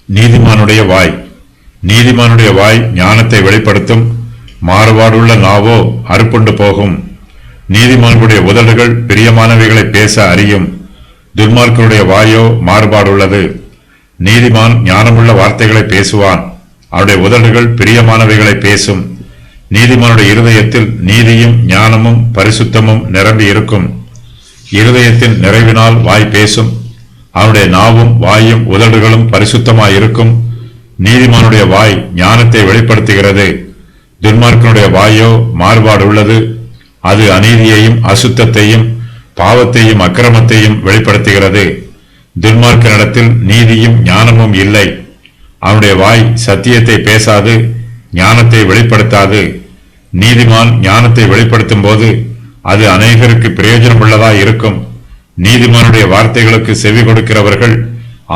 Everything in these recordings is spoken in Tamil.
நீதிமானுடைய வாய். நீதிமானுடைய வாய் ஞானத்தை வெளிப்படுத்தும், மாறுபாடுள்ள நாவோ அறுப்புண்டு போகும். நீதிமான்களுடைய உதடுகள் பிரியமானவைகளை பேச அறியும், துன்மார்க்கருடைய வாயோ மாறுபாடுள்ளது. நீதிமான் ஞானமுள்ள வார்த்தைகளை பேசுவான், அவருடைய உதடுகள் பிரியமானவைகளை பேசும். நீதிமானுடைய இருதயத்தில் நீதியும் ஞானமும் பரிசுத்தமும் நிரம்பி இருக்கும். இருதயத்தின் நிறைவினால் வாய் பேசும், அவனுடைய நாவும் வாயும் உதடுகளும் பரிசுத்தமாயிருக்கும். நீதிமானுடைய வாய் ஞானத்தை வெளிப்படுத்துகிறது, துன்மார்க்கனுடைய வாயோ மாறுபாடு உள்ளது. அது அநீதியையும் அசுத்தத்தையும் பாவத்தையும் அக்கிரமத்தையும் வெளிப்படுத்துகிறது. துன்மார்க்கனிடத்தில் நீதியும் ஞானமும் இல்லை. அவனுடைய வாய் சத்தியத்தை பேசாது, ஞானத்தை வெளிப்படுத்தாது. நீதிமான் ஞானத்தை வெளிப்படுத்தும் போது அது அநேகருக்கு பிரயோஜனம் உள்ளதாய் இருக்கும். நீதிமானுடைய வார்த்தைகளுக்கு செவி கொடுக்கிறவர்கள்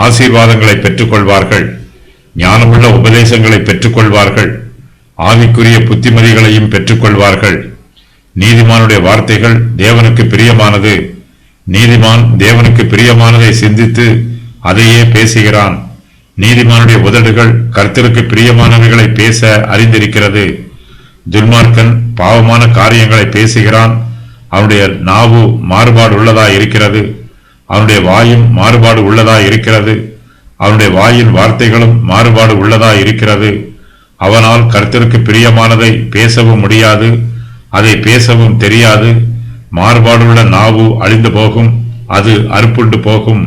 ஆசீர்வாதங்களை பெற்றுக்கொள்வார்கள், ஞானமுள்ள உபதேசங்களை பெற்றுக்கொள்வார்கள், ஆவிக்குரிய புத்திமதிகளையும் பெற்றுக்கொள்வார்கள். நீதிமானுடைய வார்த்தைகள் தேவனுக்கு பிரியமானது. நீதிமான் தேவனுக்கு பிரியமானதை சிந்தித்து அதையே பேசுகிறான். நீதிமானுடைய உதடுகள் கர்த்தருக்கு பிரியமானவைகளை பேச அறிந்திருக்கிறது. துன்மார்க்கன் பாவமான காரியங்களை பேசுகிறான், அவனுடைய நாவு மாறுபாடு உள்ளதாய் இருக்கிறது, அவனுடைய வாயும் மாறுபாடு உள்ளதாய் இருக்கிறது, அவனுடைய வாயின் வார்த்தைகளும் மாறுபாடு உள்ளதாய் இருக்கிறது. அவனால் கர்த்தருக்கு பிரியமானதை பேசவும் முடியாது, அதை பேசவும் தெரியாது. மாறுபாடுள்ள நாவு அழிந்து போகும், அது அறுப்புண்டு போகும்.